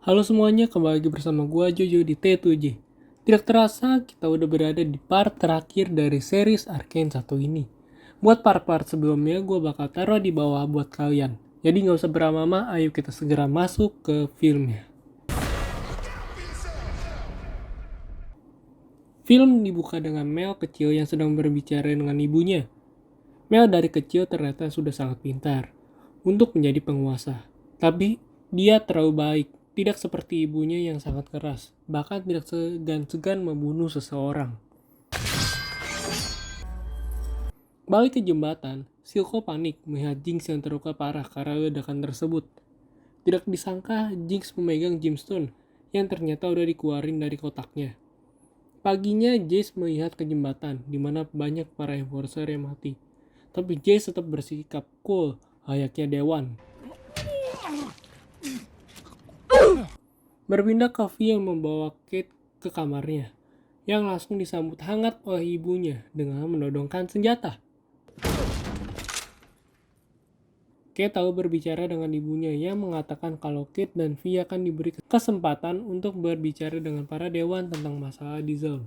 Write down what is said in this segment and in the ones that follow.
Halo semuanya, kembali lagi bersama gua Jojo di T2J. Tidak terasa, kita udah berada di part terakhir dari series Arcane 1 ini. Buat part-part sebelumnya, gua bakal taruh di bawah buat kalian. Jadi nggak usah berlama-lama, ayo kita segera masuk ke filmnya. Film dibuka dengan Mel kecil yang sedang berbicara dengan ibunya. Mel dari kecil ternyata sudah sangat pintar untuk menjadi penguasa. Tapi dia terlalu baik, tidak seperti ibunya yang sangat keras, bahkan tidak segan-segan membunuh seseorang. Balik ke jembatan, Silco panik melihat Jinx yang terluka parah karena ledakan tersebut. Tidak disangka Jinx memegang gemstone yang ternyata udah dikeluarin dari kotaknya. Paginya Jace melihat ke jembatan di mana banyak para enforcer yang mati. Tapi Jace tetap bersikap cool layaknya dewan. Berpindah ke V yang membawa Kate ke kamarnya, yang langsung disambut hangat oleh ibunya dengan menodongkan senjata. Kate tahu berbicara dengan ibunya yang mengatakan kalau Kate dan V akan diberi kesempatan untuk berbicara dengan para dewan tentang masalah di Zone.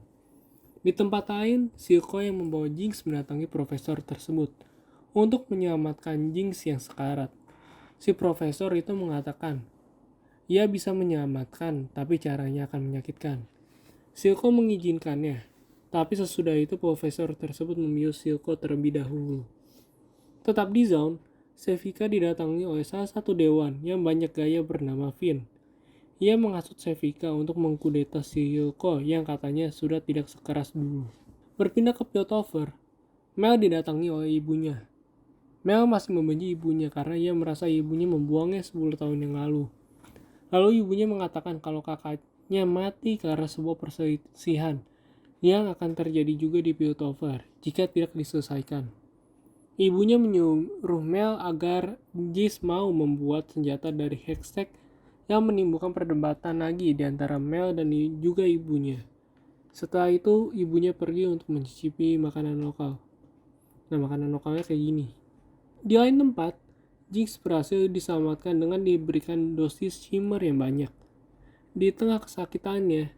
Di tempat lain, Silco yang membawa Jinx mendatangi profesor tersebut untuk menyelamatkan Jinx yang sekarat. Si profesor itu mengatakan, ia bisa menyelamatkan, tapi caranya akan menyakitkan. Silco mengizinkannya, tapi sesudah itu profesor tersebut membius Silco terlebih dahulu. Tetap di Zone, Sevika didatangi oleh salah satu dewan yang banyak gaya bernama Finn. Ia menghasut Sevika untuk mengkudeta Silco yang katanya sudah tidak sekeras dulu. Berpindah ke Piltover, Mel didatangi oleh ibunya. Mel masih membenci ibunya karena ia merasa ibunya membuangnya 10 tahun yang lalu. Lalu ibunya mengatakan kalau kakaknya mati karena sebuah perselisihan yang akan terjadi juga di Piltover jika tidak diselesaikan. Ibunya menyuruh Mel agar Jace mau membuat senjata dari Hextech yang menimbulkan perdebatan lagi di antara Mel dan juga ibunya. Setelah itu, ibunya pergi untuk mencicipi makanan lokal. Nah, makanan lokalnya kayak gini. Di lain tempat, Jinx berhasil diselamatkan dengan diberikan dosis shimmer yang banyak. Di tengah kesakitannya,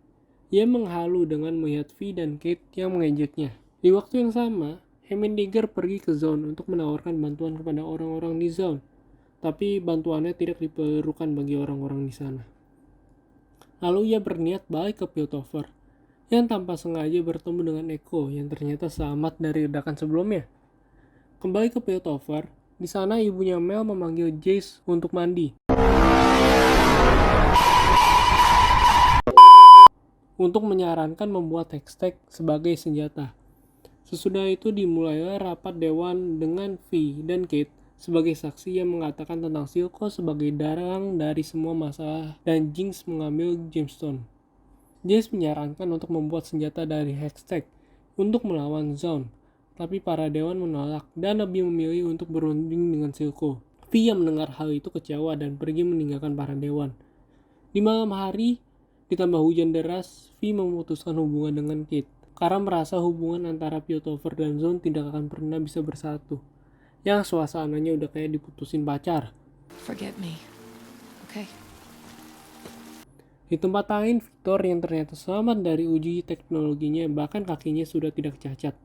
ia menghalu dengan melihat V dan Kate yang mengejeknya. Di waktu yang sama, Heimendinger pergi ke Zone untuk menawarkan bantuan kepada orang-orang di Zone. Tapi bantuannya tidak diperlukan bagi orang-orang di sana. Lalu ia berniat balik ke Piltover, yang tanpa sengaja bertemu dengan Echo yang ternyata selamat dari ledakan sebelumnya. Kembali ke Piltover, di sana ibunya Mel memanggil Jace untuk mandi. Untuk menyarankan membuat Hextech sebagai senjata. Sesudah itu dimulailah rapat dewan dengan V dan Kate sebagai saksi yang mengatakan tentang Silco sebagai dalang dari semua masalah dan Jinx mengambil gemstone. Jace menyarankan untuk membuat senjata dari Hextech untuk melawan Zone, tapi para dewan menolak dan lebih memilih untuk berunding dengan Silco. V yang mendengar hal itu kecewa dan pergi meninggalkan para dewan. Di malam hari, ditambah hujan deras, V memutuskan hubungan dengan Kate karena merasa hubungan antara Piltover dan Zone tidak akan pernah bisa bersatu. Yang suasananya udah kayak diputusin pacar. Forget me. Okay. Di tempat lain, Victor yang ternyata selamat dari uji teknologinya bahkan kakinya sudah tidak cacat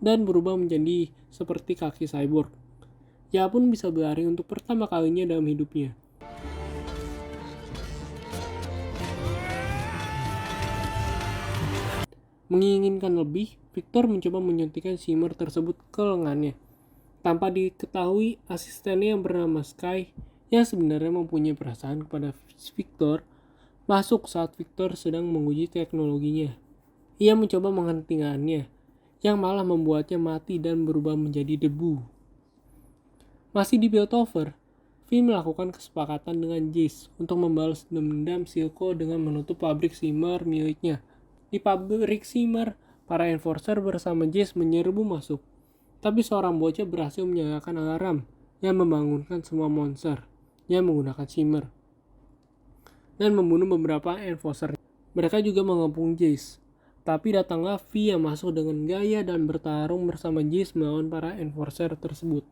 dan berubah menjadi seperti kaki cyborg. Ia pun bisa berlari untuk pertama kalinya dalam hidupnya. Menginginkan lebih, Victor mencoba menyuntikkan shimmer tersebut ke lengannya. Tanpa diketahui, asistennya yang bernama Sky, yang sebenarnya mempunyai perasaan kepada Victor, masuk saat Victor sedang menguji teknologinya. Ia mencoba menghentikannya, yang malah membuatnya mati dan berubah menjadi debu. Masih di Piltover, V melakukan kesepakatan dengan Jace untuk membalas dendam Silco dengan menutup pabrik shimmer miliknya. Di pabrik shimmer, para enforcer bersama Jace menyerbu masuk. Tapi seorang bocah berhasil menyalakan alarm yang membangunkan semua monster yang menggunakan shimmer dan membunuh beberapa enforcer. Mereka juga mengepung Jace. Tapi datanglah V yang masuk dengan gaya dan bertarung bersama Jace melawan para enforcer tersebut.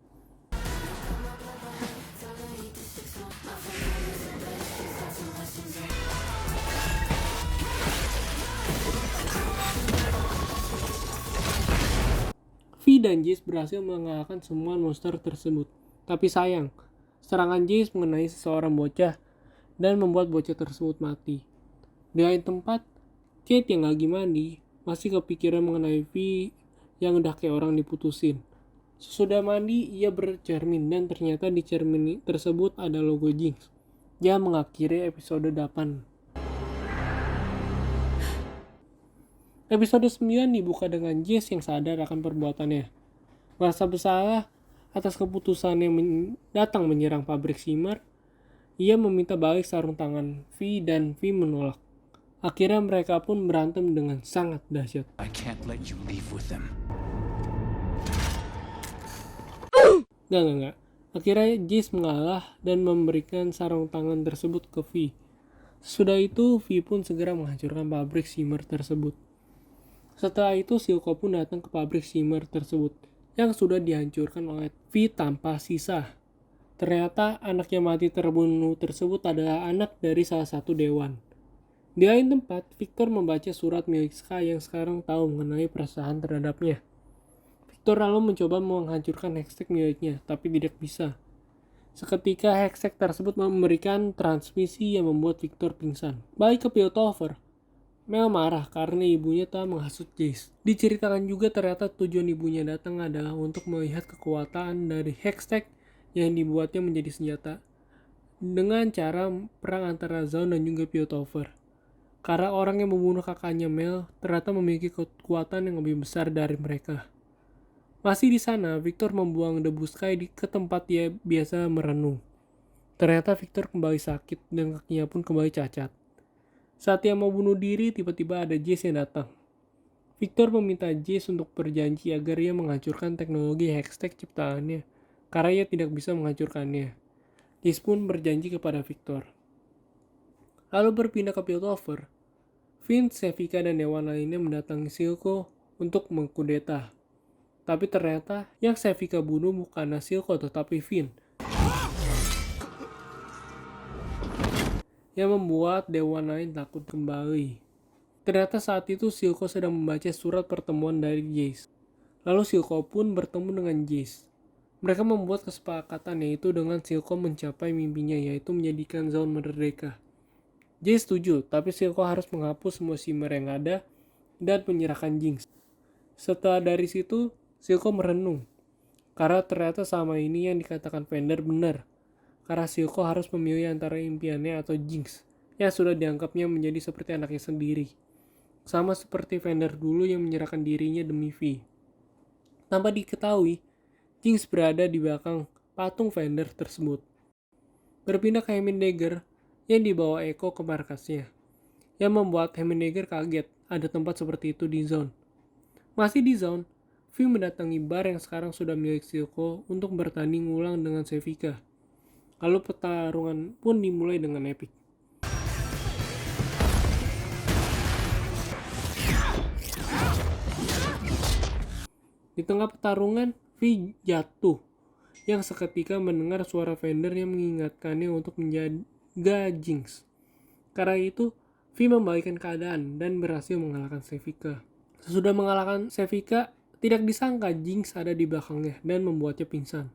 dan Jace berhasil mengalahkan semua monster tersebut. Tapi sayang, serangan Jace mengenai seseorang bocah dan membuat bocah tersebut mati. Di lain tempat, Kate yang lagi mandi masih kepikiran mengenai V yang udah kayak orang diputusin. Sesudah mandi, ia bercermin dan ternyata di cermin tersebut ada logo Jinx. Dia mengakhiri episode 8. Episode 9 dibuka dengan Jace yang sadar akan perbuatannya. Merasa bersalah atas keputusannya datang menyerang pabrik Shimmer, ia meminta balik sarung tangan V dan V menolak. Akhirnya mereka pun berantem dengan sangat dahsyat. I can't let you leave with them. Enggak. Akhirnya Jace mengalah dan memberikan sarung tangan tersebut ke V. Sesudah itu, V pun segera menghancurkan pabrik Shimmer tersebut. Setelah itu, Silco pun datang ke pabrik Shimmer tersebut yang sudah dihancurkan oleh V tanpa sisa. Ternyata anak yang mati terbunuh tersebut adalah anak dari salah satu dewan. Di lain tempat, Victor membaca surat milik Sky yang sekarang tahu mengenai perasaan terhadapnya. Victor lalu mencoba menghancurkan Hextech miliknya, tapi tidak bisa. Seketika Hextech tersebut memberikan transmisi yang membuat Victor pingsan. Balik ke Piltover, Mel marah karena ibunya telah menghasut Jace. Diceritakan juga ternyata tujuan ibunya datang adalah untuk melihat kekuatan dari Hextech yang dibuatnya menjadi senjata dengan cara perang antara Zaun dan juga Piltover. Karena orang yang membunuh kakaknya Mel ternyata memiliki kekuatan yang lebih besar dari mereka. Masih di sana, Victor membuang debu Sky ke tempat dia biasa merenung. Ternyata Victor kembali sakit dan kakinya pun kembali cacat. Saat ia mau bunuh diri, tiba-tiba ada Jace yang datang. Victor meminta Jace untuk berjanji agar ia menghancurkan teknologi Hextech ciptaannya, karena ia tidak bisa menghancurkannya. Jace pun berjanji kepada Victor. Lalu berpindah ke Piltover, Vince, Sevika, dan dewan lainnya mendatangi Silco untuk mengkudeta. Tapi ternyata yang Sevika bunuh bukanlah Silco tetapi Vin, yang membuat dewan lain takut kembali. Ternyata saat itu Silco sedang membaca surat pertemuan dari Jace. Lalu Silco pun bertemu dengan Jace. Mereka membuat kesepakatan yaitu dengan Silco mencapai mimpinya yaitu menjadikan Zaun merdeka. Jace setuju, tapi Silco harus menghapus semua Shimmer yang ada dan menyerahkan Jinx. Setelah dari situ, Silco merenung. Karena ternyata sama ini yang dikatakan Vander benar. Karena Silco harus memilih antara impiannya atau Jinx yang sudah dianggapnya menjadi seperti anaknya sendiri. Sama seperti Vander dulu yang menyerahkan dirinya demi V. Tanpa diketahui, Jinx berada di belakang patung Vander tersebut. Berpindah ke Heimendinger yang dibawa Echo ke markasnya. Yang membuat Heimendinger kaget ada tempat seperti itu di Zaun. Masih di Zaun, V mendatangi bar yang sekarang sudah milik Silco untuk bertanding ulang dengan Sevika. Lalu pertarungan pun dimulai dengan epic. Di tengah pertarungan, V jatuh yang seketika mendengar suara Vander yang mengingatkannya untuk menjaga Jinx. Karena itu, V membalikkan keadaan dan berhasil mengalahkan Sevika. Sesudah mengalahkan Sevika, tidak disangka Jinx ada di belakangnya dan membuatnya pingsan.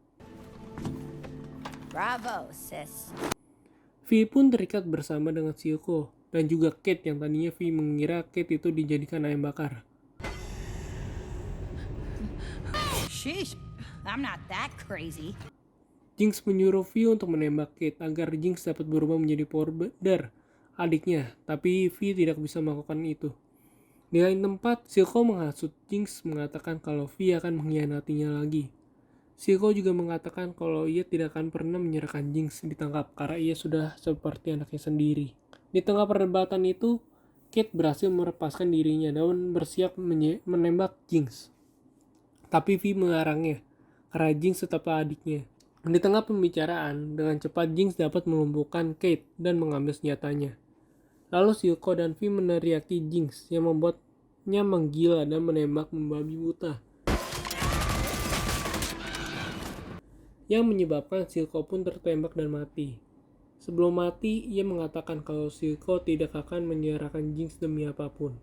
Bravo, sis. V pun terikat bersama dengan Silco dan juga Kate yang tadinya V mengira Kate itu dijadikan ayam bakar. Sheesh, I'm not that crazy. Jinx menyuruh V untuk menembak Kate agar Jinx dapat berubah menjadi Power Bender, adiknya, tapi V tidak bisa melakukan itu. Di lain tempat, Silco menghasut Jinx mengatakan kalau V akan mengkhianatinya lagi. Silco juga mengatakan kalau ia tidak akan pernah menyerahkan Jinx ditangkap karena ia sudah seperti anaknya sendiri. Di tengah perdebatan itu, Kate berhasil melepaskan dirinya dan bersiap menembak Jinx. Tapi V melarangnya karena Jinx tetaplah adiknya. Di tengah pembicaraan, dengan cepat Jinx dapat melumpuhkan Kate dan mengambil senjatanya. Lalu Silco dan V meneriaki Jinx yang membuatnya menggila dan menembak membabi buta. Yang menyebabkan Silco pun tertembak dan mati. Sebelum mati, ia mengatakan kalau Silco tidak akan menyerahkan Jinx demi apapun.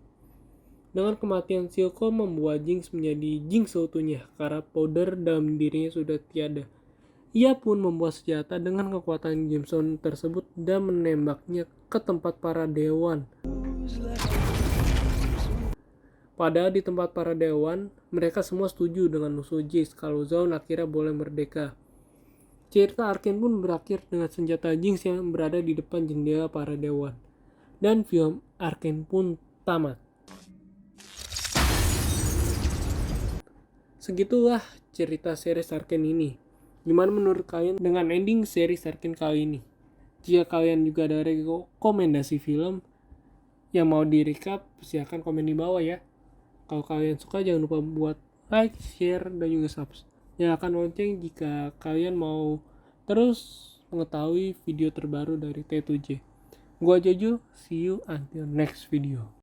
Dengan kematian Silco membuat Jinx menjadi Jinx seutuhnya karena powder dalam dirinya sudah tiada. Ia pun membuat senjata dengan kekuatan gemstone tersebut dan menembaknya ke tempat para dewan. Padahal di tempat para dewan, mereka semua setuju dengan musuh Jace kalau Zaun akhirnya boleh merdeka. Cerita Arcane pun berakhir dengan senjata Jinx yang berada di depan jendela para dewan. Dan film Arcane pun tamat. Segitulah cerita series Arcane ini. Gimana menurut kalian dengan ending series Arcane kali ini? Jika kalian juga ada rekomendasi film yang mau di-recap, silahkan komen di bawah ya. Kalau kalian suka jangan lupa buat like, share, dan juga subscribe. Nyalakan lonceng jika kalian mau terus mengetahui video terbaru dari T2J. Gua Jojo, see you until next video.